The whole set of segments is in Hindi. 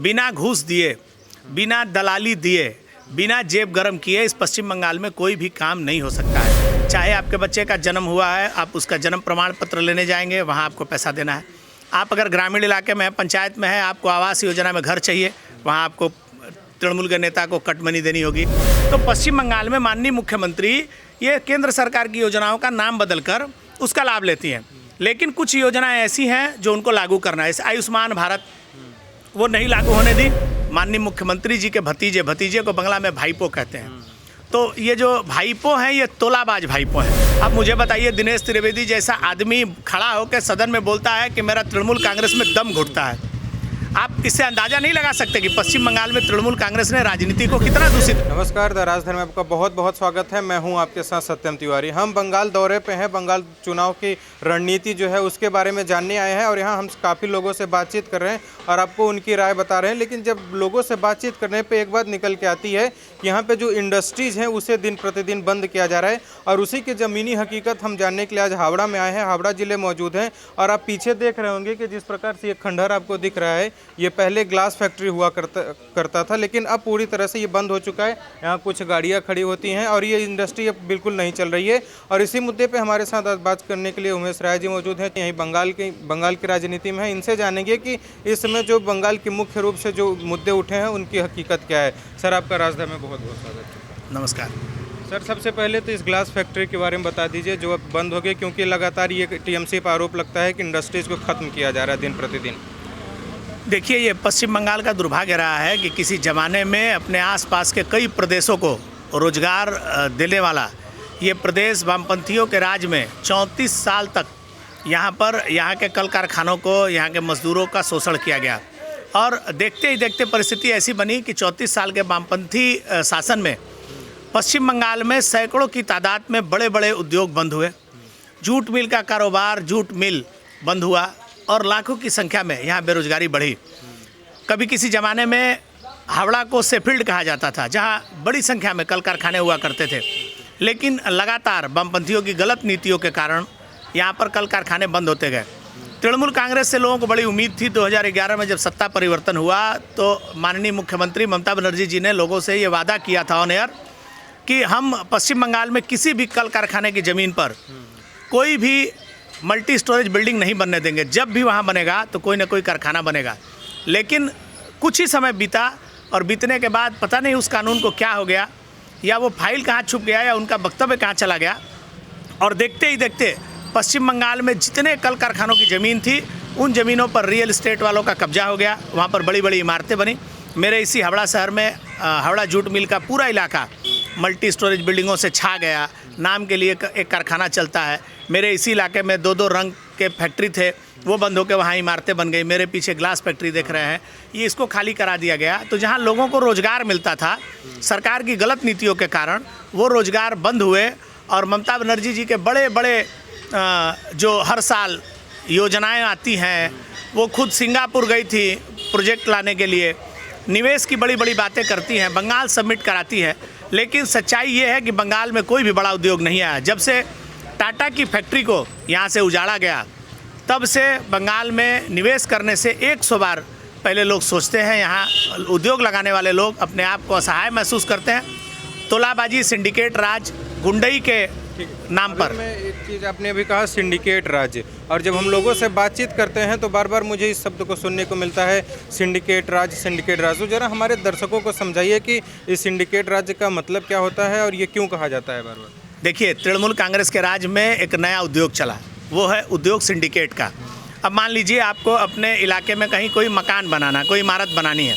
बिना घूस दिए, बिना दलाली दिए, बिना जेब गरम किए इस पश्चिम बंगाल में कोई भी काम नहीं हो सकता है। चाहे आपके बच्चे का जन्म हुआ है, आप उसका जन्म प्रमाण पत्र लेने जाएंगे, वहाँ आपको पैसा देना है। आप अगर ग्रामीण इलाके में है, पंचायत में है, आपको आवास योजना में घर चाहिए, वहाँ आपको तृणमूल के नेता को कट मनी देनी होगी। तो पश्चिम बंगाल में माननीय मुख्यमंत्री ये केंद्र सरकार की योजनाओं का नाम बदलकर उसका लाभ लेती हैं, लेकिन कुछ योजनाएं ऐसी हैं जो उनको लागू करना है। आयुष्मान भारत वो नहीं लागू होने दी। माननीय मुख्यमंत्री जी के भतीजे को बंगला में भाईपो कहते हैं। तो ये जो भाईपो हैं ये तोलाबाज भाईपो हैं। अब मुझे बताइए, दिनेश त्रिवेदी जैसा आदमी खड़ा होकर सदन में बोलता है कि मेरा तृणमूल कांग्रेस में दम घुटता है। आप इससे अंदाजा नहीं लगा सकते कि पश्चिम बंगाल में तृणमूल कांग्रेस ने राजनीति को कितना दूषित। नमस्कार, द राजधानी में आपका बहुत बहुत स्वागत है। मैं हूं आपके साथ सत्यम तिवारी। हम बंगाल दौरे पे हैं। बंगाल चुनाव की रणनीति जो है उसके बारे में जानने आए हैं और यहाँ हम काफ़ी लोगों से बातचीत कर रहे हैं और आपको उनकी राय बता रहे हैं। लेकिन जब लोगों से बातचीत करने पर एक बात निकल के आती है, यहाँ पर जो इंडस्ट्रीज़ हैं उसे दिन प्रतिदिन बंद किया जा रहा है और उसी की ज़मीनी हकीकत हम जानने के लिए आज हावड़ा में आए हैं। हावड़ा ज़िले मौजूद हैं और आप पीछे देख रहे होंगे कि जिस प्रकार से ये खंडहर आपको दिख रहा है, ये पहले ग्लास फैक्ट्री हुआ करता था, लेकिन अब पूरी तरह से ये बंद हो चुका है। यहाँ कुछ गाड़ियाँ खड़ी होती हैं और ये इंडस्ट्री अब बिल्कुल नहीं चल रही है। और इसी मुद्दे पे हमारे साथ आज बात करने के लिए उमेश राय जी मौजूद हैं, यहीं बंगाल की राजनीति में है। इनसे जानेंगे कि इस समय जो बंगाल के मुख्य रूप से जो मुद्दे उठे हैं उनकी हकीकत क्या है। सर, आपका राजधानी में बहुत बहुत स्वागत है। नमस्कार सर, सबसे पहले तो इस ग्लास फैक्ट्री के बारे में बता दीजिए जो अब बंद हो गई, क्योंकि लगातार ये टीएमसी पर आरोप लगता है कि इंडस्ट्रीज़ को ख़त्म किया जा रहा है दिन प्रतिदिन। देखिए, ये पश्चिम बंगाल का दुर्भाग्य रहा है कि किसी ज़माने में अपने आसपास के कई प्रदेशों को रोजगार देने वाला ये प्रदेश वामपंथियों के राज में 34 साल तक यहाँ के कल कारखानों को, यहाँ के मजदूरों का शोषण किया गया। और देखते ही देखते परिस्थिति ऐसी बनी कि 34 साल के वामपंथी शासन में पश्चिम बंगाल में सैकड़ों की तादाद में बड़े बड़े उद्योग बंद हुए। जूट मिल का कारोबार, जूट मिल बंद हुआ और लाखों की संख्या में यहाँ बेरोजगारी बढ़ी। कभी किसी ज़माने में हावड़ा को शेफील्ड कहा जाता था, जहाँ बड़ी संख्या में कल कारखाने हुआ करते थे, लेकिन लगातार वामपंथियों की गलत नीतियों के कारण यहाँ पर कल कारखाने बंद होते गए। तृणमूल कांग्रेस से लोगों को बड़ी उम्मीद थी। 2011 में जब सत्ता परिवर्तन हुआ तो माननीय मुख्यमंत्री ममता बनर्जी जी ने लोगों से ये वादा किया था ऑन एयर कि हम पश्चिम बंगाल में किसी भी कल कारखाने की ज़मीन पर कोई भी मल्टी स्टोरेज बिल्डिंग नहीं बनने देंगे। जब भी वहाँ बनेगा तो कोई ना कोई कारखाना बनेगा। लेकिन कुछ ही समय बीता और बीतने के बाद पता नहीं उस कानून को क्या हो गया, या वो फाइल कहाँ छुप गया, या उनका वक्तव्य कहाँ चला गया। और देखते ही देखते पश्चिम बंगाल में जितने कल कारखानों की ज़मीन थी उन ज़मीनों पर रियल इस्टेट वालों का कब्जा हो गया। वहाँ पर बड़ी बड़ी इमारतें बनी। मेरे इसी हावड़ा शहर में हावड़ा जूट मिल का पूरा इलाका मल्टी स्टोरेज बिल्डिंगों से छा गया। नाम के लिए एक कारखाना चलता है। मेरे इसी इलाके में दो रंग के फैक्ट्री थे, वो बंद होकर वहाँ इमारतें बन गई। मेरे पीछे ग्लास फैक्ट्री देख रहे हैं, ये इसको खाली करा दिया गया। तो जहाँ लोगों को रोज़गार मिलता था, सरकार की गलत नीतियों के कारण वो रोज़गार बंद हुए। और ममता बनर्जी जी के बड़े बड़े जो हर साल योजनाएं आती हैं, वो खुद सिंगापुर गई थी प्रोजेक्ट लाने के लिए, निवेश की बड़ी बड़ी बातें करती हैं, बंगाल सबमिट कराती है। लेकिन सच्चाई ये है कि बंगाल में कोई भी बड़ा उद्योग नहीं आया। जब से टाटा की फैक्ट्री को यहाँ से उजाड़ा गया, तब से बंगाल में निवेश करने से 100 बार पहले लोग सोचते हैं। यहाँ उद्योग लगाने वाले लोग अपने आप को असहाय महसूस करते हैं। तोलाबाजी, सिंडिकेट राज, गुंडई के नाम पर। मैं एक चीज़ आपने अभी कहा, सिंडिकेट राज, और जब हम लोगों से बातचीत करते हैं तो बार बार मुझे इस शब्द को सुनने को मिलता है, सिंडिकेट राज। तो जरा हमारे दर्शकों को समझाइए कि इस सिंडिकेट राज का मतलब क्या होता है और ये क्यों कहा जाता है बार बार। देखिए, तृणमूल कांग्रेस के राज में एक नया उद्योग चला, वो है उद्योग सिंडिकेट का। अब मान लीजिए आपको अपने इलाके में कहीं कोई मकान बनाना, कोई इमारत बनानी है,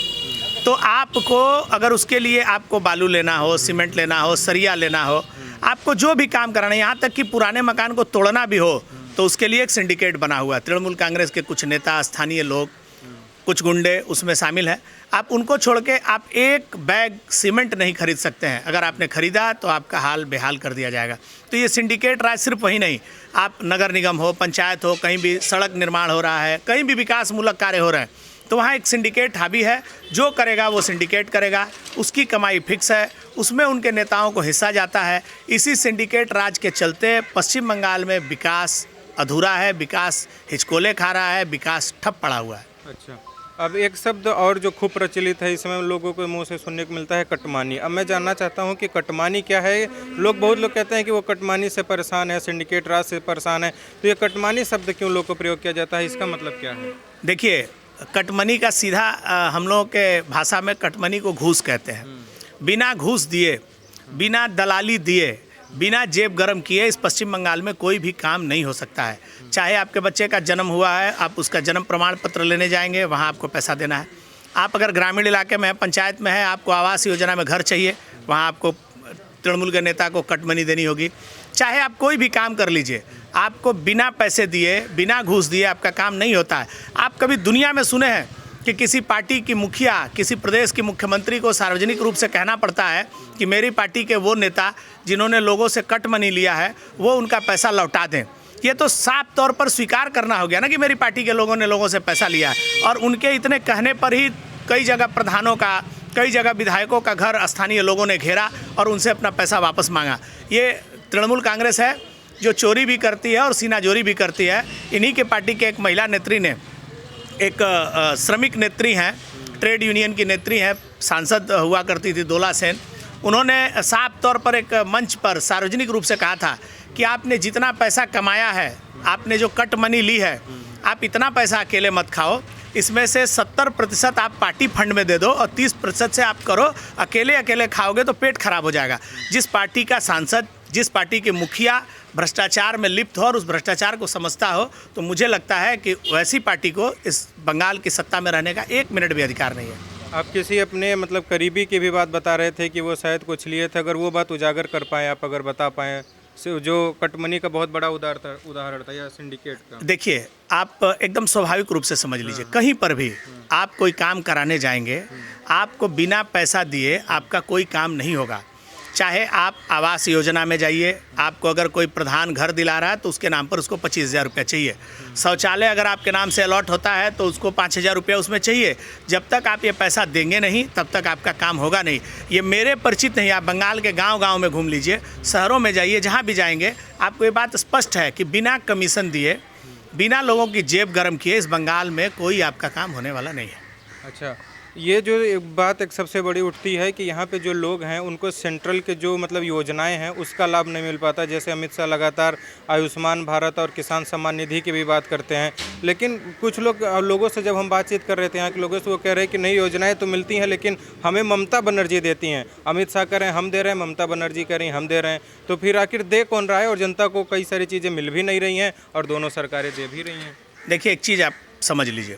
तो आपको अगर उसके लिए आपको बालू लेना हो, सीमेंट लेना हो, सरिया लेना हो, आपको जो भी काम कराना है, यहाँ तक कि पुराने मकान को तोड़ना भी हो, तो उसके लिए एक सिंडिकेट बना हुआ है। तृणमूल कांग्रेस के कुछ नेता, स्थानीय लोग, कुछ गुंडे उसमें शामिल हैं। आप उनको छोड़ के आप एक बैग सीमेंट नहीं खरीद सकते हैं। अगर आपने खरीदा तो आपका हाल बेहाल कर दिया जाएगा। तो ये सिंडिकेट राज सिर्फ वही नहीं, आप नगर निगम हो, पंचायत हो, कहीं भी सड़क निर्माण हो रहा है, कहीं भी विकासमूलक कार्य हो रहे हैं, तो वहाँ एक सिंडिकेट हावी है। जो करेगा वो सिंडिकेट करेगा, उसकी कमाई फिक्स है, उसमें उनके नेताओं को हिस्सा जाता है। इसी सिंडिकेट राज के चलते पश्चिम बंगाल में विकास अधूरा है, विकास हिचकोले खा रहा है, विकास ठप पड़ा हुआ है। अच्छा, अब एक शब्द और जो खूब प्रचलित है, इस समय लोगों के मुंह से सुनने को मिलता है, कटमानी। अब मैं जानना चाहता हूं कि कटमानी क्या है। बहुत लोग कहते हैं कि वो कटमानी से परेशान है, सिंडिकेट राज से परेशान है, तो ये कटमानी शब्द क्यों लोग को प्रयोग किया जाता है, इसका मतलब क्या है? देखिए, कटमनी का सीधा हम लोगों के भाषा में कटमनी को घूस कहते हैं। बिना घूस दिए, बिना दलाली दिए, बिना जेब गरम किए इस पश्चिम बंगाल में कोई भी काम नहीं हो सकता है। चाहे आपके बच्चे का जन्म हुआ है, आप उसका जन्म प्रमाण पत्र लेने जाएंगे, वहाँ आपको पैसा देना है। आप अगर ग्रामीण इलाके में है, पंचायत में है, आपको आवास योजना में घर चाहिए, वहाँ आपको तृणमूल के नेता को कटमनी देनी होगी। चाहे आप कोई भी काम कर लीजिए, आपको बिना पैसे दिए, बिना घूस दिए आपका काम नहीं होता है। आप कभी दुनिया में सुने हैं कि किसी पार्टी की मुखिया, किसी प्रदेश की मुख्यमंत्री को सार्वजनिक रूप से कहना पड़ता है कि मेरी पार्टी के वो नेता जिन्होंने लोगों से कट मनी लिया है वो उनका पैसा लौटा दें? ये तो साफ तौर पर स्वीकार करना हो गया ना कि मेरी पार्टी के लोगों ने लोगों से पैसा लिया है। और उनके इतने कहने पर ही कई जगह प्रधानों का, कई जगह विधायकों का घर स्थानीय लोगों ने घेरा और उनसे अपना पैसा वापस मांगा। ये तृणमूल कांग्रेस है जो चोरी भी करती है और सीनाजोरी भी करती है। इन्हीं के पार्टी के एक महिला नेत्री ने, एक श्रमिक नेत्री हैं, ट्रेड यूनियन की नेत्री हैं, सांसद हुआ करती थी दोला सेन, उन्होंने साफ तौर पर एक मंच पर सार्वजनिक रूप से कहा था कि आपने जितना पैसा कमाया है, आपने जो कट मनी ली है, आप इतना पैसा अकेले मत खाओ, इसमें से 70% आप पार्टी फंड में दे दो और 30% से आप करो। अकेले अकेले खाओगे तो पेट खराब हो जाएगा। जिस पार्टी का सांसद, जिस पार्टी के मुखिया भ्रष्टाचार में लिप्त हो और उस भ्रष्टाचार को समझता हो, तो मुझे लगता है कि वैसी पार्टी को इस बंगाल की सत्ता में रहने का 1 मिनट भी अधिकार नहीं है। आप किसी अपने मतलब करीबी की भी बात बता रहे थे कि वो शायद कुछ लिए थे, अगर वो बात उजागर कर पाएँ, आप अगर बता पाएँ, जो कटमनी का बहुत बड़ा उदाहरण था या सिंडिकेट का। देखिए, आप एकदम स्वाभाविक रूप से समझ लीजिए, कहीं पर भी आप कोई काम कराने जाएंगे, आपको बिना पैसा दिए आपका कोई काम नहीं होगा। चाहे आप आवास योजना में जाइए, आपको अगर कोई प्रधान घर दिला रहा है तो उसके नाम पर उसको 25,000 रुपये चाहिए। शौचालय अगर आपके नाम से अलॉट होता है तो उसको 5,000 रुपये उसमें चाहिए। जब तक आप ये पैसा देंगे नहीं तब तक आपका काम होगा नहीं। ये मेरे परिचित नहीं, आप बंगाल के गांव-गांव में घूम लीजिए, शहरों में जाइए, जहाँ भी जाएंगे आपको ये बात स्पष्ट है कि बिना कमीशन दिए, बिना लोगों की जेब गर्म किए इस बंगाल में कोई आपका काम होने वाला नहीं है। अच्छा, ये जो एक बात एक सबसे बड़ी उठती है कि यहाँ पे जो लोग हैं उनको सेंट्रल के जो मतलब योजनाएं हैं उसका लाभ नहीं मिल पाता। जैसे अमित शाह लगातार आयुष्मान भारत और किसान सम्मान निधि की भी बात करते हैं, लेकिन कुछ लोगों से जब हम बातचीत कर रहे थे यहाँ के लोगों से, वो कह रहे हैं कि नई योजनाएँ तो मिलती हैं लेकिन हमें ममता बनर्जी देती हैं। अमित शाह कह रहे हैं हम दे रहे हैं, ममता बनर्जी कह रही हैं हम दे रहे हैं, तो फिर आखिर दे कौन रहा है? और जनता को कई सारी चीज़ें मिल भी नहीं रही हैं और दोनों सरकारें दे भी रही हैं। देखिए, एक चीज़ आप समझ लीजिए,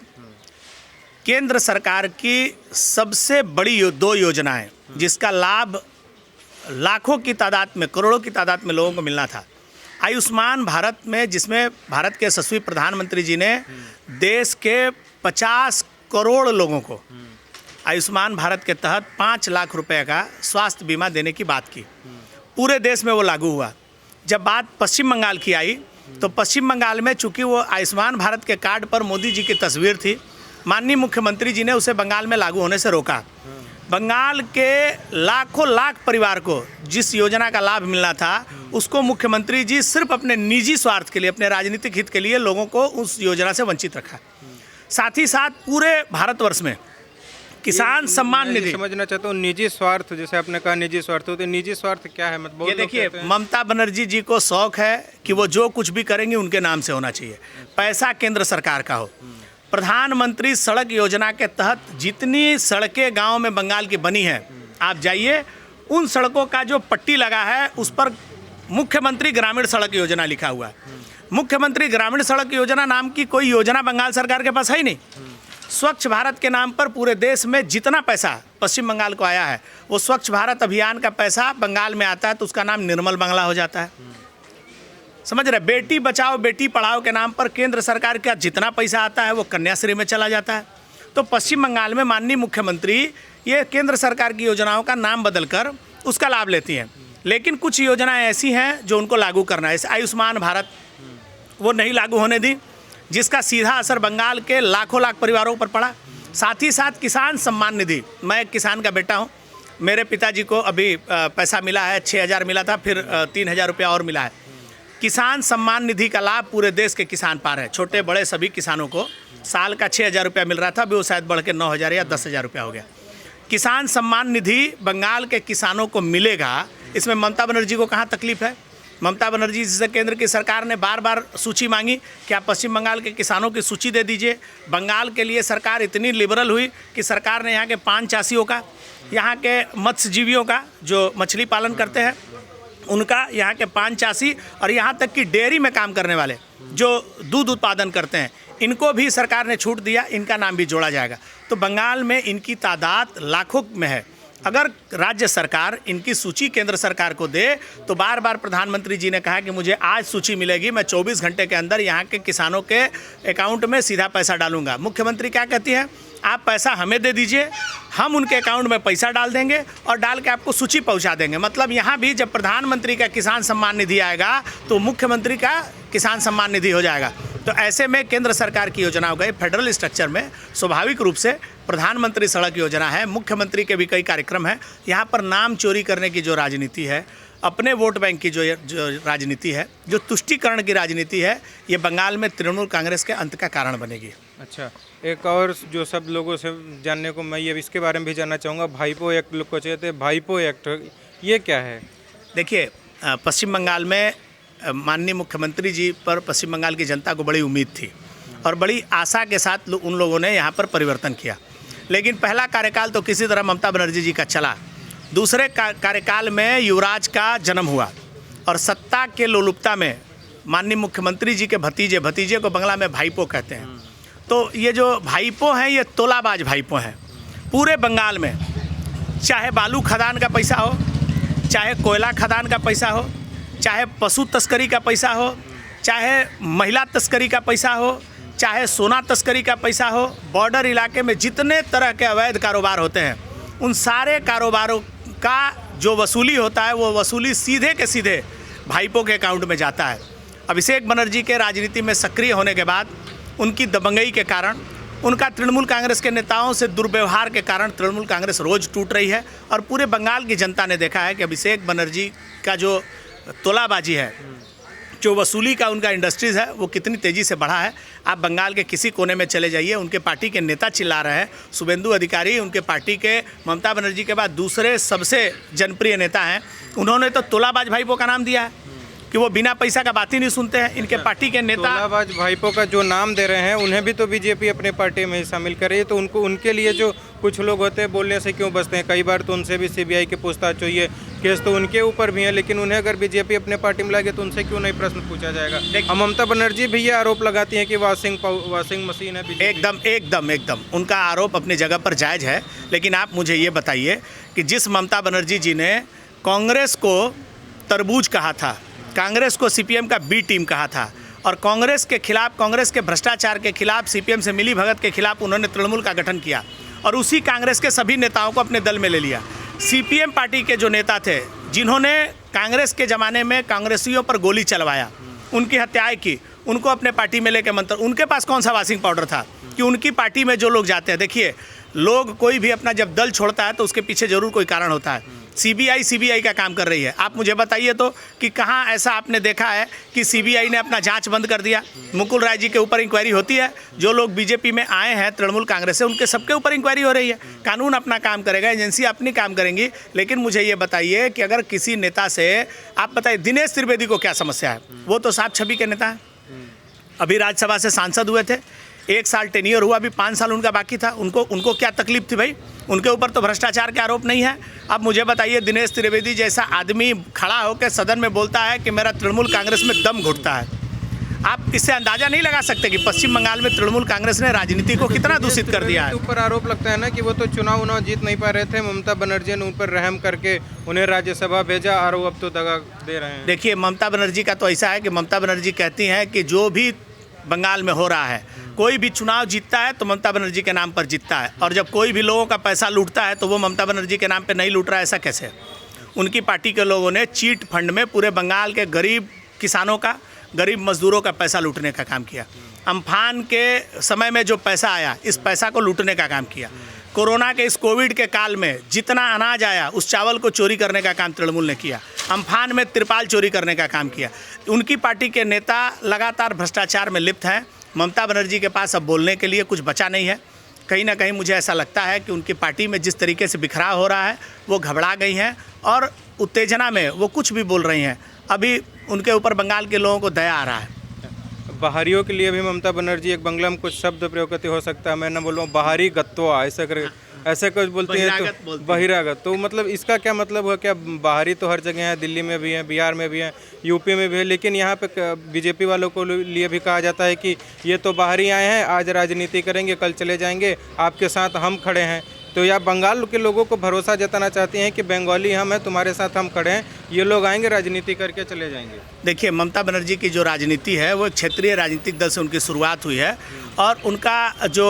केंद्र सरकार की सबसे बड़ी 2 योजनाएं जिसका लाभ लाखों की तादाद में, करोड़ों की तादाद में लोगों को मिलना था। आयुष्मान भारत में, जिसमें भारत के यशस्वी प्रधानमंत्री जी ने देश के 50 करोड़ लोगों को आयुष्मान भारत के तहत 5 लाख रुपए का स्वास्थ्य बीमा देने की बात की। पूरे देश में वो लागू हुआ। जब बात पश्चिम बंगाल की आई तो पश्चिम बंगाल में चूँकि वो आयुष्मान भारत के कार्ड पर मोदी जी की तस्वीर थी, माननीय मुख्यमंत्री जी ने उसे बंगाल में लागू होने से रोका। बंगाल के लाखों लाख परिवार को जिस योजना का लाभ मिलना था उसको मुख्यमंत्री जी सिर्फ अपने निजी स्वार्थ के लिए, अपने राजनीतिक हित के लिए लोगों को उस योजना से वंचित रखा। साथ ही साथ पूरे भारतवर्ष में किसान सम्मान निधि, समझना चाहता हूँ निजी स्वार्थ, जैसे आपने कहा निजी स्वार्थ, तो निजी स्वार्थ क्या है? मतलब ये देखिए, ममता बनर्जी जी को शौक है कि वो जो कुछ भी करेंगी उनके नाम से होना चाहिए, पैसा केंद्र सरकार का हो। प्रधानमंत्री सड़क योजना के तहत जितनी सड़कें गांव में बंगाल की बनी हैं, आप जाइए, उन सड़कों का जो पट्टी लगा है उस पर मुख्यमंत्री ग्रामीण सड़क योजना लिखा हुआ है। मुख्यमंत्री ग्रामीण सड़क योजना नाम की कोई योजना बंगाल सरकार के पास है ही नहीं। स्वच्छ भारत के नाम पर पूरे देश में जितना पैसा पश्चिम बंगाल को आया है, वो स्वच्छ भारत अभियान का पैसा बंगाल में आता है तो उसका नाम निर्मल बंगला हो जाता है। समझ रहे? बेटी बचाओ बेटी पढ़ाओ के नाम पर केंद्र सरकार का जितना पैसा आता है वो कन्याश्री में चला जाता है। तो पश्चिम बंगाल में माननीय मुख्यमंत्री ये केंद्र सरकार की योजनाओं का नाम बदलकर उसका लाभ लेती हैं, लेकिन कुछ योजनाएं ऐसी हैं जो उनको लागू करना है। आयुष्मान भारत वो नहीं लागू होने दी, जिसका सीधा असर बंगाल के लाखों लाख परिवारों पर पड़ा। साथ ही साथ किसान सम्मान निधि, मैं एक किसान का बेटा हूँ, मेरे पिताजी को अभी पैसा मिला है, 6,000 मिला था, फिर 3,000 रुपया और मिला है। किसान सम्मान निधि का लाभ पूरे देश के किसान पा रहे हैं। छोटे बड़े सभी किसानों को साल का 6,000 रुपया मिल रहा था, अभी वो शायद बढ़ के 9,000 या 10,000 रुपया हो गया। किसान सम्मान निधि बंगाल के किसानों को मिलेगा, इसमें ममता बनर्जी को कहाँ तकलीफ है? ममता बनर्जी जिससे केंद्र की सरकार ने बार बार सूची मांगी कि आप पश्चिम बंगाल के किसानों की सूची दे दीजिए। बंगाल के लिए सरकार इतनी लिबरल हुई कि सरकार ने यहाँ के पान चासियों का, यहाँ के मत्स्यजीवियों का जो मछली पालन करते हैं उनका, यहाँ के पान चासी और यहाँ तक कि डेयरी में काम करने वाले जो दूध उत्पादन करते हैं, इनको भी सरकार ने छूट दिया, इनका नाम भी जोड़ा जाएगा। तो बंगाल में इनकी तादाद लाखों में है। अगर राज्य सरकार इनकी सूची केंद्र सरकार को दे तो बार बार प्रधानमंत्री जी ने कहा कि मुझे आज सूची मिलेगी, मैं 24 घंटे के अंदर यहाँ के किसानों के अकाउंट में सीधा पैसा डालूंगा। मुख्यमंत्री क्या कहती हैं? आप पैसा हमें दे दीजिए, हम उनके अकाउंट में पैसा डाल देंगे और डाल के आपको सूची पहुँचा देंगे। मतलब यहाँ भी जब प्रधानमंत्री का किसान सम्मान निधि आएगा तो मुख्यमंत्री का किसान सम्मान निधि हो जाएगा। तो ऐसे में केंद्र सरकार की योजना हो गई फेडरल स्ट्रक्चर में स्वाभाविक रूप से प्रधानमंत्री सड़क योजना है, मुख्यमंत्री के भी कई कार्यक्रम हैं। यहाँ पर नाम चोरी करने की जो राजनीति है, अपने वोट बैंक की जो राजनीति है, जो तुष्टीकरण की राजनीति है, ये बंगाल में तृणमूल कांग्रेस के अंत का कारण बनेगी। अच्छा, एक और जो सब लोगों से जानने को मैं ये इसके बारे में भी जानना चाहूँगा, भाईपो एक्ट लोग को कहते हैं, भाईपो एक्ट ये क्या है? देखिए, पश्चिम बंगाल में माननीय मुख्यमंत्री जी पर पश्चिम बंगाल की जनता को बड़ी उम्मीद थी और बड़ी आशा के साथ उन लोगों ने यहाँ पर परिवर्तन किया। लेकिन पहला कार्यकाल तो किसी तरह ममता बनर्जी जी का चला, दूसरे कार्यकाल में युवराज का जन्म हुआ और सत्ता के लोलुपता में माननीय मुख्यमंत्री जी के भतीजे को बंगला में भाईपो कहते हैं। तो ये जो भाईपो हैं ये तोलाबाज भाईपो हैं। पूरे बंगाल में चाहे बालू खदान का पैसा हो, चाहे कोयला खदान का पैसा हो, चाहे पशु तस्करी का पैसा हो, चाहे महिला तस्करी का पैसा हो, चाहे सोना तस्करी का पैसा हो, बॉर्डर इलाके में जितने तरह के अवैध कारोबार होते हैं उन सारे कारोबारों का जो वसूली होता है वो वसूली सीधे के सीधे भाईपो के अकाउंट में जाता है। अभिषेक बनर्जी के राजनीति में सक्रिय होने के बाद उनकी दबंगई के कारण, उनका तृणमूल कांग्रेस के नेताओं से दुर्व्यवहार के कारण तृणमूल कांग्रेस रोज टूट रही है और पूरे बंगाल की जनता ने देखा है कि अभिषेक बनर्जी का जो तोलाबाजी है, जो वसूली का उनका इंडस्ट्रीज़ है, वो कितनी तेज़ी से बढ़ा है। आप बंगाल के किसी कोने में चले जाइए, उनके पार्टी के नेता चिल्ला रहे हैं। शुभेंदु अधिकारी उनके पार्टी के ममता बनर्जी के बाद दूसरे सबसे जनप्रिय नेता हैं। उन्होंने तो तोलाबाज भाईपो का नाम दिया है कि वो बिना पैसा का बात ही नहीं सुनते हैं। इनके पार्टी के नेता तोलाबाज भाईपो का जो नाम दे रहे हैं उन्हें भी तो बीजेपी अपने पार्टी में शामिल कर रही है, तो उनको उनके लिए जो कुछ लोग होते हैं बोलने से क्यों बचते हैं? कई बार तो उनसे भी सीबीआई की पूछताछ हुई है, केस तो उनके ऊपर भी है, लेकिन उन्हें अगर बीजेपी अपने पार्टी में लाएगी तो उनसे क्यों नहीं प्रश्न पूछा जाएगा? ममता बनर्जी भी ये आरोप लगाती हैं कि वॉशिंग मशीन है। एकदम उनका आरोप अपनी जगह पर जायज़ है, लेकिन आप मुझे ये बताइए कि जिस ममता बनर्जी जी ने कांग्रेस को तरबूज कहा था, कांग्रेस को सीपीएम का बी टीम कहा था और कांग्रेस के खिलाफ, कांग्रेस के भ्रष्टाचार के खिलाफ, सीपीएम से मिली भगत के खिलाफ उन्होंने तृणमूल का गठन किया और उसी कांग्रेस के सभी नेताओं को अपने दल में ले लिया। सीपीएम पार्टी के जो नेता थे जिन्होंने कांग्रेस के ज़माने में कांग्रेसियों पर गोली चलवाया, उनकी हत्याएं की, उनको अपने पार्टी में लेकर मंत्र, उनके पास कौन सा वॉशिंग पाउडर था कि उनकी पार्टी में जो लोग जाते हैं? देखिए, लोग कोई भी अपना जब दल छोड़ता है तो उसके पीछे जरूर कोई कारण होता है। सीबीआई का काम कर रही है। आप मुझे बताइए तो कि कहाँ ऐसा आपने देखा है कि सीबीआई ने अपना जांच बंद कर दिया? मुकुल राय जी के ऊपर इंक्वायरी होती है, जो लोग बीजेपी में आए हैं तृणमूल कांग्रेस से उनके सबके ऊपर इंक्वायरी हो रही है। कानून अपना काम करेगा, एजेंसी अपनी काम करेंगी। लेकिन मुझे ये बताइए कि अगर किसी नेता से आप बताइए, दिनेश त्रिवेदी को क्या समस्या है? वो तो साफ छवि के नेता हैं, अभी राज्यसभा से सांसद हुए थे, 1 साल टेन्योर हुआ, अभी 5 साल उनका बाकी था। उनको क्या तकलीफ थी भाई? उनके ऊपर तो भ्रष्टाचार के आरोप नहीं है। अब मुझे बताइए, दिनेश त्रिवेदी जैसा आदमी खड़ा होकर सदन में बोलता है कि मेरा तृणमूल कांग्रेस में दम घुटता है। आप इससे अंदाजा नहीं लगा सकते कि पश्चिम बंगाल में तृणमूल कांग्रेस ने राजनीति को कितना दूषित कर दिया है। ऊपर आरोप लगता है ना कि वो तो चुनाव जीत नहीं पा रहे थे, ममता बनर्जी ने उन पर रहम करके उन्हें राज्यसभा भेजा और वो अब तो दगा दे रहे हैं। देखिए, ममता बनर्जी का तो ऐसा है कि ममता बनर्जी कहती हैं कि जो भी बंगाल में हो रहा है, कोई भी चुनाव जीतता है तो ममता बनर्जी के नाम पर जीतता है, और जब कोई भी लोगों का पैसा लूटता है तो वो ममता बनर्जी के नाम पे नहीं लूट रहा है। ऐसा कैसे? उनकी पार्टी के लोगों ने चीट फंड में पूरे बंगाल के गरीब किसानों का, गरीब मजदूरों का पैसा लूटने का काम किया। अम्फान के समय में जो पैसा आया, इस पैसा को लूटने का काम किया। कोरोना के इस कोविड के काल में जितना अनाज आया उस चावल को चोरी करने का काम तृणमूल ने किया। अम्फान में तिरपाल चोरी करने का काम किया। उनकी पार्टी के नेता लगातार भ्रष्टाचार में लिप्त हैं। ममता बनर्जी के पास अब बोलने के लिए कुछ बचा नहीं है। कहीं ना कहीं मुझे ऐसा लगता है कि उनकी पार्टी में जिस तरीके से बिखराव हो रहा है वो घबरा गई हैं और उत्तेजना में वो कुछ भी बोल रही हैं। अभी उनके ऊपर बंगाल के लोगों को दया आ रहा है। बाहरियों के लिए भी ममता बनर्जी एक बंगला में कुछ शब्द प्रयोग करती हो सकता है, मैं ना बोलूँ बाहरी गत्वा ऐसे कुछ बोलती है तो बहिरागत, तो मतलब इसका क्या मतलब हुआ? क्या बाहरी तो हर जगह है, दिल्ली में भी है, बिहार में भी है, यूपी में भी है, लेकिन यहाँ पे बीजेपी वालों को लिए भी कहा जाता है कि ये तो बाहरी आए हैं, आज राजनीति करेंगे, कल चले जाएंगे, आपके साथ हम खड़े हैं। तो या बंगाल के लोगों को भरोसा जताना चाहती हैं कि बंगाली हम हैं, तुम्हारे साथ हम खड़े हैं, ये लोग आएंगे राजनीति करके चले जाएंगे। देखिए, ममता बनर्जी की जो राजनीति है वो एक क्षेत्रीय राजनीतिक दल से उनकी शुरुआत हुई है और उनका जो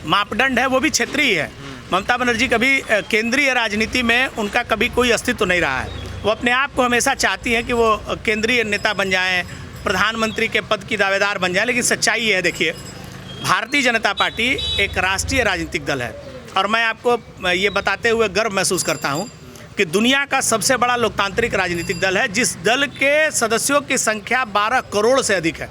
मापदंड है वो भी क्षेत्रीय है। ममता बनर्जी कभी केंद्रीय राजनीति में उनका कभी कोई अस्तित्व नहीं रहा है। वो अपने आप को हमेशा चाहती हैं कि वो केंद्रीय नेता बन जाएं, प्रधानमंत्री के पद की दावेदार बन जाएं, लेकिन सच्चाई ये है, देखिए, भारतीय जनता पार्टी एक राष्ट्रीय राजनीतिक दल है और मैं आपको ये बताते हुए गर्व महसूस करता हूँ कि दुनिया का सबसे बड़ा लोकतांत्रिक राजनीतिक दल है, जिस दल के सदस्यों की संख्या 12 करोड़ से अधिक है।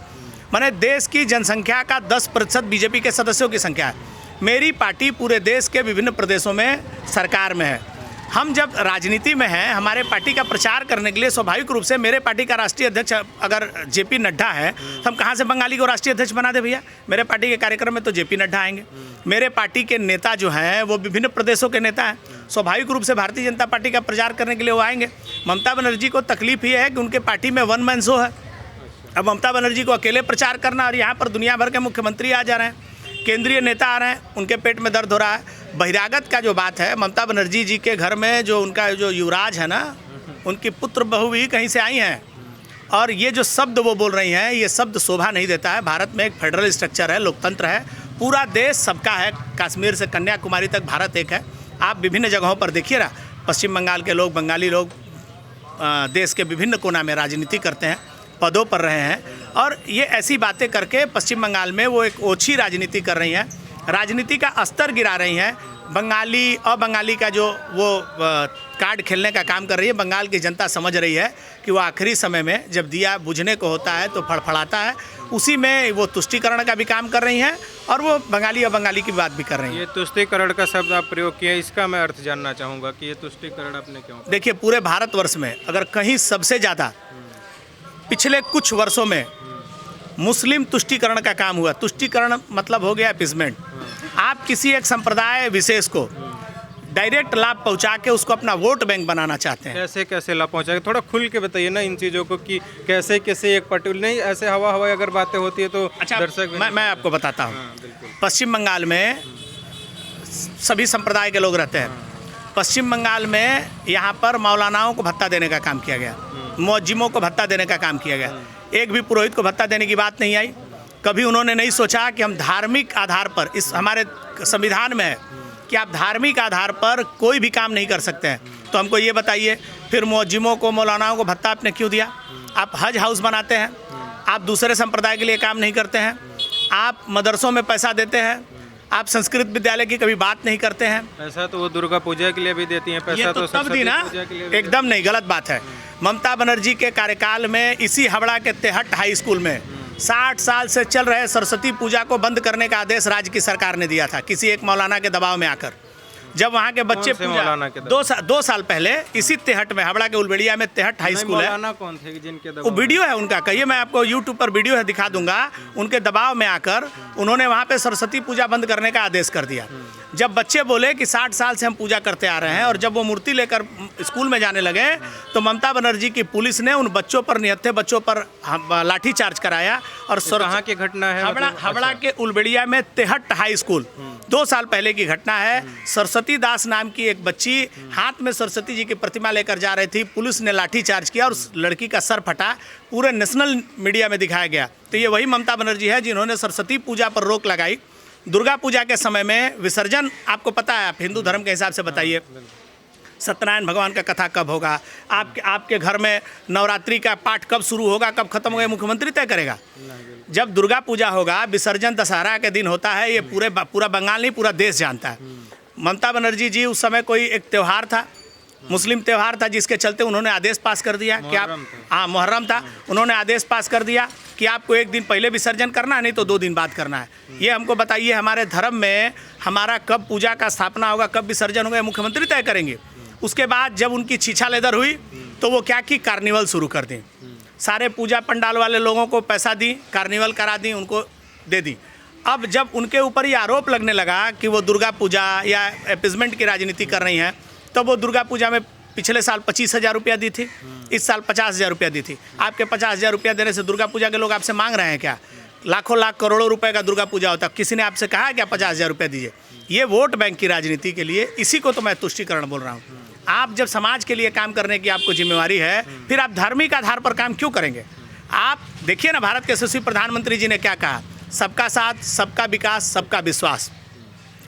माने देश की जनसंख्या का 10% बीजेपी के सदस्यों की संख्या है। मेरी पार्टी पूरे देश के विभिन्न प्रदेशों में सरकार में है। हम जब राजनीति में हैं, हमारे पार्टी का प्रचार करने के लिए स्वाभाविक रूप से मेरे पार्टी का राष्ट्रीय अध्यक्ष अगर जेपी नड्डा है तो हम कहाँ से बंगाली को राष्ट्रीय अध्यक्ष बना दे भैया? मेरे पार्टी के कार्यक्रम में तो जेपी नड्डा आएंगे। मेरे पार्टी के नेता जो हैं वो विभिन्न प्रदेशों के नेता हैं, स्वाभाविक रूप से भारतीय जनता पार्टी का प्रचार करने के लिए वो आएंगे। ममता बनर्जी को तकलीफ ये है कि उनके पार्टी में वन मैन शो है। अब ममता बनर्जी को अकेले प्रचार करना, और यहाँ पर दुनिया भर के मुख्यमंत्री आ जा रहे हैं, केंद्रीय नेता आ रहे हैं, उनके पेट में दर्द हो रहा है। बहिरागत का जो बात है, ममता बनर्जी जी के घर में जो उनका जो युवराज है ना, उनकी पुत्र बहू भी कहीं से आई हैं और ये जो शब्द वो बोल रही हैं, ये शब्द शोभा नहीं देता है। भारत में एक फेडरल स्ट्रक्चर है, लोकतंत्र है, पूरा देश सबका है, कश्मीर से कन्याकुमारी तक भारत एक है। आप विभिन्न जगहों पर देखिए ना, पश्चिम बंगाल के लोग, बंगाली लोग देश के विभिन्न कोना में राजनीति करते हैं, पदों पर रहे हैं, और ये ऐसी बातें करके पश्चिम बंगाल में वो एक ओछी राजनीति कर रही हैं, राजनीति का स्तर गिरा रही हैं। बंगाली और बंगाली का जो वो कार्ड खेलने का काम कर रही है। बंगाल की जनता समझ रही है कि वो आखिरी समय में जब दिया बुझने को होता है तो फड़फड़ाता है, उसी में वो तुष्टीकरण का भी काम कर रही हैं और वो बंगाली और बंगाली की बात भी कर रही हैं। ये तुष्टीकरण का शब्द आप प्रयोग किया, इसका मैं अर्थ जानना चाहूँगा कि ये तुष्टीकरण आपने क्यों? देखिए, पूरे भारतवर्ष में अगर कहीं सबसे ज़्यादा पिछले कुछ वर्षों में मुस्लिम तुष्टीकरण का काम हुआ। तुष्टीकरण मतलब हो गया अपीसमेंट। आप किसी एक संप्रदाय विशेष को डायरेक्ट लाभ पहुंचा के उसको अपना वोट बैंक बनाना चाहते हैं। कैसे कैसे लाभ पहुंचाएंगे? थोड़ा खुल के बताइए ना इन चीज़ों को कि कैसे कैसे एक पर्टिकुलर, नहीं ऐसे हवा हवा अगर बातें होती है तो अच्छा, दर्शक मैं आपको बताता हूँ। बिल्कुल। पश्चिम बंगाल में सभी संप्रदाय के लोग रहते हैं। पश्चिम बंगाल में यहाँ पर मौलानाओं को भत्ता देने का काम किया गया, मुअज्जिमों को भत्ता देने का काम किया गया। एक भी पुरोहित को भत्ता देने की बात नहीं आई। कभी उन्होंने नहीं सोचा कि हम धार्मिक आधार पर, इस हमारे संविधान में है कि आप धार्मिक आधार पर कोई भी काम नहीं कर सकते हैं। तो हमको ये बताइए, फिर मुअज्जिमों को, मौलानाओं को भत्ता आपने क्यों दिया? आप हज हाउस बनाते हैं, आप दूसरे संप्रदाय के लिए काम नहीं करते हैं, आप मदरसों में पैसा देते हैं, आप संस्कृत विद्यालय की कभी बात नहीं करते हैं। पैसा तो वो दुर्गा पूजा के लिए भी देती हैं, पैसा तो तब दी ना, एकदम नहीं, गलत बात है। ममता बनर्जी के कार्यकाल में इसी हावड़ा के तेहट हाई स्कूल में 60 साल से चल रहे सरस्वती पूजा को बंद करने का आदेश राज्य की सरकार ने दिया था, किसी एक मौलाना के दबाव में आकर। जब वहाँ के बच्चे पूजा 2 साल पहले इसी तेहट में, हावड़ा के उलबेड़िया में तेहट हाई स्कूल है, कौन थे जिनके वो वीडियो है उनका, कहिए, मैं आपको यूट्यूब पर वीडियो है, दिखा दूंगा। उनके दबाव में आकर उन्होंने वहाँ पे सरस्वती पूजा बंद करने का आदेश कर दिया। जब बच्चे बोले कि 60 साल से हम पूजा करते आ रहे हैं, और जब वो मूर्ति लेकर स्कूल में जाने लगे तो ममता बनर्जी की पुलिस ने उन बच्चों पर, निहत्थे बच्चों पर लाठी चार्ज कराया। और कहाँ की घटना है? हावड़ा के उलबेड़िया में तेहट हाई स्कूल, 2 साल पहले की घटना है। सरस्वती दास नाम की एक बच्ची हाथ में सरस्वती जी की प्रतिमा लेकर जा रही थी, पुलिस ने लाठी चार्ज किया और उस लड़की का सर फटा, पूरे नेशनल मीडिया में दिखाया गया। तो ये वही ममता बनर्जी है जिन्होंने सरस्वती पूजा पर रोक लगाई। दुर्गा पूजा के समय में विसर्जन, आपको पता है, आप हिंदू धर्म के हिसाब से बताइए, सत्यनारायण भगवान का कथा कब होगा, आपके घर में नवरात्रि का पाठ कब शुरू होगा, कब खत्म होगा, मुख्यमंत्री तय करेगा। जब दुर्गा पूजा होगा, विसर्जन दशहरा के दिन होता है, ये पूरा बंगाल नहीं पूरा देश जानता है। ममता बनर्जी जी उस समय कोई एक त्यौहार था, मुस्लिम त्यौहार था, जिसके चलते उन्होंने आदेश पास कर दिया कि आप, हाँ मुहर्रम था, उन्होंने आदेश पास कर दिया कि आपको एक दिन पहले विसर्जन करना है, नहीं तो 2 दिन बाद करना है। ये हमको बताइए, हमारे धर्म में हमारा कब पूजा का स्थापना होगा, कब विसर्जन होगा, मुख्यमंत्री तय करेंगे। उसके बाद जब उनकी छीछा लेदर हुई तो वो क्या की, कार्निवल शुरू कर दी। सारे पूजा पंडाल वाले लोगों को पैसा दी, कार्निवल करा दी, उनको दे दी। अब जब उनके ऊपर ये आरोप लगने लगा कि वो दुर्गा पूजा या अपीजमेंट की राजनीति कर रही हैं, तब वो दुर्गा पूजा में पिछले साल 25,000 रुपया दी थी, इस साल 50,000 रुपया दी थी। आपके 50,000 रुपया देने से दुर्गा पूजा के लोग आपसे मांग रहे हैं क्या? लाखों लाख करोड़ों रुपए का दुर्गा पूजा होता है, किसी ने आपसे कहा है क्या 50,000 रुपया दीजिए? ये वोट बैंक की राजनीति के लिए, इसी को तो मैं तुष्टीकरण बोल रहा हूँ। आप जब समाज के लिए काम करने की आपको जिम्मेवारी है, फिर आप धार्मिक आधार पर काम क्यों करेंगे? आप देखिए ना, भारत के यशस्वी प्रधानमंत्री जी ने क्या कहा, सबका साथ, सबका विकास, सबका विश्वास।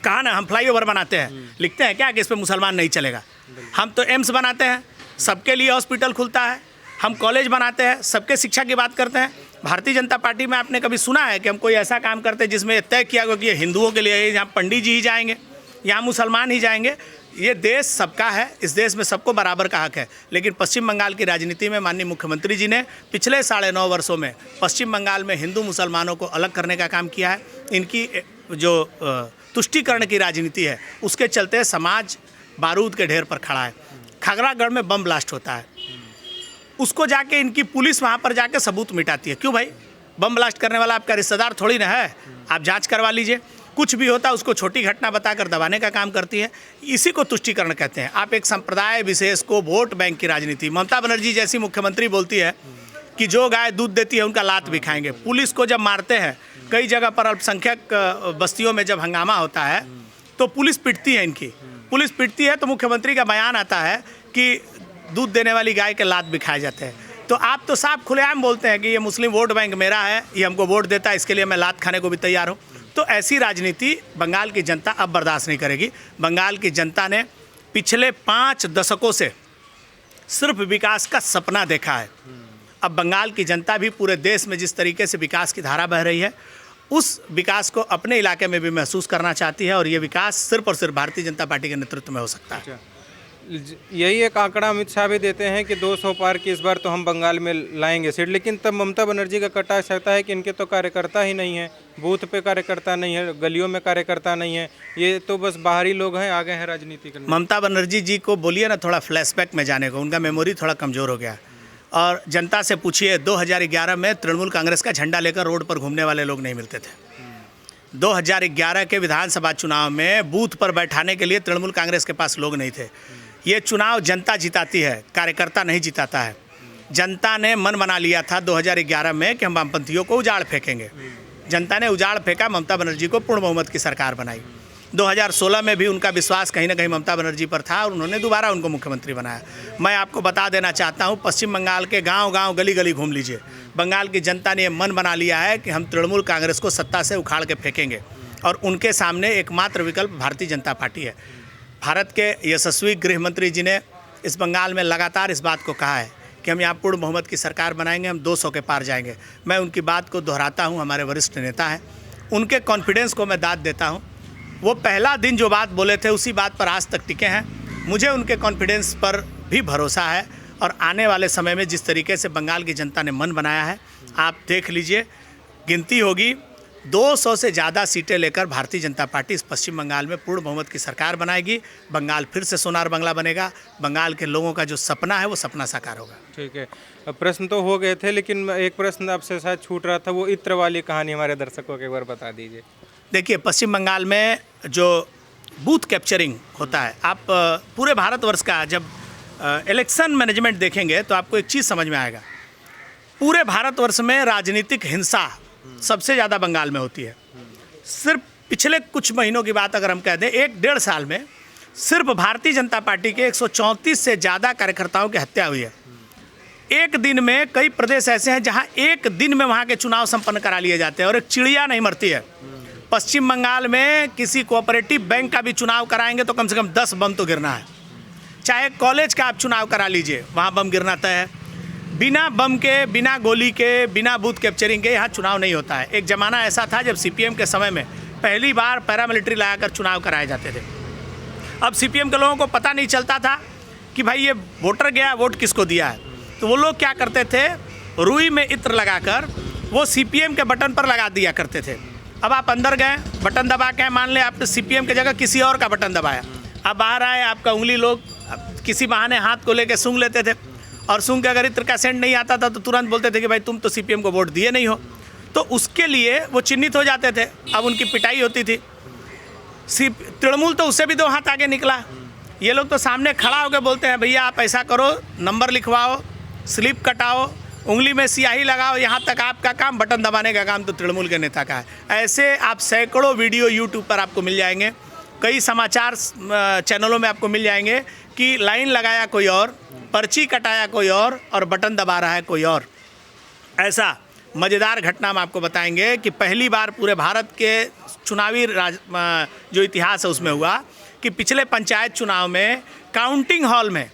कहा ना, हम फ्लाईओवर बनाते हैं, लिखते हैं क्या कि इस पर मुसलमान नहीं चलेगा? हम तो एम्स बनाते हैं, सबके लिए हॉस्पिटल खुलता है। हम कॉलेज बनाते हैं, सबके शिक्षा की बात करते हैं। भारतीय जनता पार्टी में आपने कभी सुना है कि हम कोई ऐसा काम करते हैं जिसमें तय किया गया कि ये हिंदुओं के लिए, यहाँ पंडित जी ही जाएंगे, यहाँ मुसलमान ही जाएंगे? ये देश सबका है, इस देश में सबको बराबर का हक है। लेकिन पश्चिम बंगाल की राजनीति में माननीय मुख्यमंत्री जी ने पिछले 9.5 वर्षों में पश्चिम बंगाल में हिंदू मुसलमानों को अलग करने का काम किया है। इनकी जो तुष्टीकरण की राजनीति है, उसके चलते समाज बारूद के ढेर पर खड़ा है। खगरागढ़ में बम ब्लास्ट होता है, उसको जाके इनकी पुलिस वहाँ पर जाके सबूत मिटाती है। क्यों भाई? बम ब्लास्ट करने वाला आपका रिश्तेदार थोड़ी ना है, आप जांच करवा लीजिए। कुछ भी होता है उसको छोटी घटना बताकर दबाने का काम करती है, इसी को तुष्टीकरण कहते हैं। आप एक संप्रदाय विशेष को वोट बैंक की राजनीति, ममता बनर्जी जैसी मुख्यमंत्री बोलती है कि जो गाय दूध देती है उनका लात भी खाएंगे। पुलिस को जब मारते हैं, कई जगह पर अल्पसंख्यक बस्तियों में जब हंगामा होता है तो पुलिस पिटती है, इनकी पुलिस पिटती है, तो मुख्यमंत्री का बयान आता है कि दूध देने वाली गाय के लात भी खाए जाते हैं। तो आप तो साफ खुलेआम बोलते हैं कि ये मुस्लिम वोट बैंक मेरा है, ये हमको वोट देता है, इसके लिए मैं लात खाने को भी तैयार हूँ। तो ऐसी राजनीति बंगाल की जनता अब बर्दाश्त नहीं करेगी। बंगाल की जनता ने पिछले 5 दशकों से सिर्फ विकास का सपना देखा है। अब बंगाल की जनता भी पूरे देश में जिस तरीके से विकास की धारा बह रही है, उस विकास को अपने इलाके में भी महसूस करना चाहती है, और ये विकास सिर्फ और सिर्फ भारतीय जनता पार्टी के नेतृत्व में हो सकता है। यही एक आंकड़ा अमित शाह भी देते हैं कि 200 पार की इस बार तो हम बंगाल में लाएंगे सीट, लेकिन तब ममता बनर्जी का कटाक्ष रहता है कि इनके तो कार्यकर्ता ही नहीं है, बूथ पे कार्यकर्ता नहीं है, गलियों में कार्यकर्ता नहीं है, ये तो बस बाहरी लोग हैं, आ गए हैं राजनीति करने। ममता बनर्जी जी को बोलिए ना थोड़ा फ्लैशबैक में जाने को, उनका मेमोरी थोड़ा कमज़ोर हो गया। और जनता से पूछिए, 2011 में तृणमूल कांग्रेस का झंडा लेकर रोड पर घूमने वाले लोग नहीं मिलते थे। 2011 के विधानसभा चुनाव में बूथ पर बैठाने के लिए तृणमूल कांग्रेस के पास लोग नहीं थे। ये चुनाव जनता जिताती है, कार्यकर्ता नहीं जिताता है। जनता ने मन बना लिया था 2011 में कि हम वामपंथियों को उजाड़ फेंकेंगे। जनता ने उजाड़ फेंका, ममता बनर्जी को पूर्ण बहुमत की सरकार बनाई। 2016 में भी उनका विश्वास कहीं ना कहीं ममता बनर्जी पर था और उन्होंने दोबारा उनको मुख्यमंत्री बनाया। मैं आपको बता देना चाहता हूँ, पश्चिम बंगाल के गांव-गांव, गली-गली घूम लीजिए, बंगाल की जनता ने मन बना लिया है कि हम तृणमूल कांग्रेस को सत्ता से उखाड़ के फेंकेंगे, और उनके सामने एकमात्र विकल्प भारतीय जनता पार्टी है। भारत के यशस्वी गृह मंत्री जी ने इस बंगाल में लगातार इस बात को कहा है कि हम यहाँ पूर्ण बहुमत की सरकार बनाएंगे, हम 200 के पार जाएंगे। मैं उनकी बात को दोहराता हूँ, हमारे वरिष्ठ नेता हैं, उनके कॉन्फिडेंस को मैं दाद देता हूँ। वो पहला दिन जो बात बोले थे उसी बात पर आज तक टिके हैं। मुझे उनके कॉन्फिडेंस पर भी भरोसा है, और आने वाले समय में जिस तरीके से बंगाल की जनता ने मन बनाया है, आप देख लीजिए, गिनती होगी, 200 से ज़्यादा सीटें लेकर भारतीय जनता पार्टी इस पश्चिम बंगाल में पूर्ण बहुमत की सरकार बनाएगी। बंगाल फिर से सोनार बंगला बनेगा। बंगाल के लोगों का जो सपना है वो सपना साकार होगा। ठीक है, प्रश्न तो हो गए थे, लेकिन एक प्रश्न आपसे शायद छूट रहा था, वो इत्र वाली कहानी हमारे दर्शकों को एक बार बता दीजिए। देखिए, पश्चिम बंगाल में जो बूथ कैप्चरिंग होता है, आप पूरे भारतवर्ष का जब इलेक्शन मैनेजमेंट देखेंगे तो आपको एक चीज़ समझ में आएगा। पूरे भारतवर्ष में राजनीतिक हिंसा सबसे ज़्यादा बंगाल में होती है। सिर्फ पिछले कुछ महीनों की बात अगर हम कह दें, 1-1.5 साल में सिर्फ भारतीय जनता पार्टी के 134 से ज़्यादा कार्यकर्ताओं की हत्या हुई है। एक दिन में कई प्रदेश ऐसे हैं जहां एक दिन में वहां के चुनाव संपन्न करा लिए जाते हैं और एक चिड़िया नहीं मरती है। पश्चिम बंगाल में किसी कोऑपरेटिव बैंक का भी चुनाव कराएंगे तो कम से कम 10 बम तो गिरना है। चाहे कॉलेज का आप चुनाव करा लीजिए, वहाँ बम गिरना तय है। बिना बम के, बिना गोली के, बिना बूथ कैप्चरिंग के यहाँ चुनाव नहीं होता है। एक ज़माना ऐसा था जब सीपीएम के समय में पहली बार पैरामिलिट्री लगाकर चुनाव कराए जाते थे। अब सीपीएम के लोगों को पता नहीं चलता था कि भाई ये वोटर गया, वोट किसको दिया है। तो वो लोग क्या करते थे, रुई में इत्र लगाकर वो सीपीएम के बटन पर लगा दिया करते थे। अब आप अंदर गए, बटन दबा के, मान लें आपने सीपीएम की जगह किसी और का बटन दबाया, अब बाहर आए, आपका उंगली लोग किसी बहाने हाथ को लेके सूंघ लेते थे, और सूंघ के अगर इत्र का सेंट नहीं आता था तो तुरंत बोलते थे कि भाई तुम तो सीपीएम को वोट दिए नहीं हो। तो उसके लिए वो चिन्हित हो जाते थे। अब उनकी पिटाई होती थी। तृणमूल तो उससे भी 2 हाथ आगे निकला। ये लोग तो सामने खड़ा होकर बोलते हैं भैया आप ऐसा करो, नंबर लिखवाओ, स्लिप कटाओ, उंगली में स्याही लगाओ, यहाँ तक आपका काम, बटन दबाने का काम तो तृणमूल के नेता का है। ऐसे आप सैकड़ों वीडियो यूट्यूब पर आपको मिल जाएंगे, कई समाचार चैनलों में आपको मिल जाएंगे कि लाइन लगाया कोई और, पर्ची कटाया कोई और बटन दबा रहा है कोई और। ऐसा मज़ेदार घटना हम आपको बताएंगे कि पहली बार पूरे भारत के चुनावी जो इतिहास है उसमें हुआ कि पिछले पंचायत चुनाव में काउंटिंग हॉल में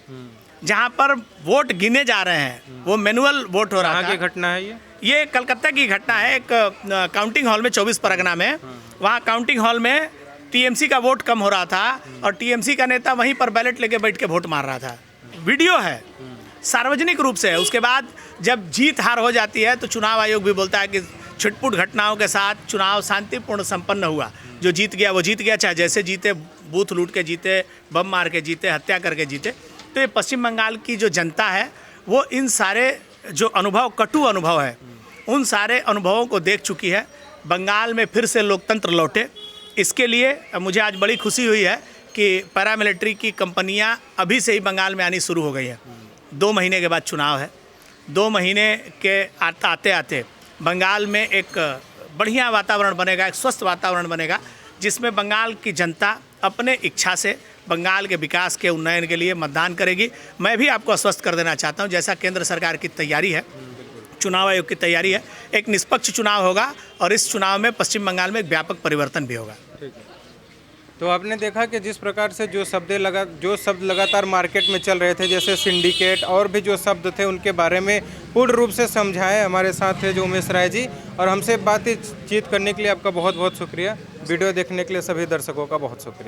जहां पर वोट गिने जा रहे हैं, वो मैनुअल वोट हो रहा था। की घटना है ये कलकत्ता की घटना है। एक काउंटिंग हॉल में 24 परगना में, वहाँ काउंटिंग हॉल में टीएमसी का वोट कम हो रहा था और टीएमसी का नेता वहीं पर बैलेट लेके बैठ के वोट मार रहा था। वीडियो है, सार्वजनिक रूप से है। उसके बाद जब जीत हार हो जाती है तो चुनाव आयोग भी बोलता है कि छिटपुट घटनाओं के साथ चुनाव शांतिपूर्ण संपन्न हुआ। जो जीत गया वो जीत गया, चाहे जैसे जीते, बूथ लूट के जीते, बम मार के जीते, हत्या करके जीते। तो ये पश्चिम बंगाल की जो जनता है वो इन सारे जो अनुभव, कटु अनुभव है, उन सारे अनुभवों को देख चुकी है। बंगाल में फिर से लोकतंत्र लौटे, इसके लिए मुझे आज बड़ी खुशी हुई है कि पैरामिलिट्री की कंपनियां अभी से ही बंगाल में आनी शुरू हो गई हैं। 2 महीने के बाद चुनाव है। 2 महीने के आते आते बंगाल में एक बढ़िया वातावरण बनेगा, एक स्वस्थ वातावरण बनेगा, जिसमें बंगाल की जनता अपने इच्छा से बंगाल के विकास के उन्नयन के लिए मतदान करेगी। मैं भी आपको आश्वस्त कर देना चाहता हूं, जैसा केंद्र सरकार की तैयारी है, चुनाव आयोग की तैयारी है, एक निष्पक्ष चुनाव होगा और इस चुनाव में पश्चिम बंगाल में एक व्यापक परिवर्तन भी होगा। तो आपने देखा कि जिस प्रकार से जो शब्द लगातार मार्केट में चल रहे थे, जैसे सिंडिकेट और भी जो शब्द थे, उनके बारे में पूर्ण रूप से समझाए हमारे साथ थे जो उमेश राय जी, और हमसे बातचीत करने के लिए आपका बहुत बहुत शुक्रिया। वीडियो देखने के लिए सभी दर्शकों का बहुत शुक्रिया।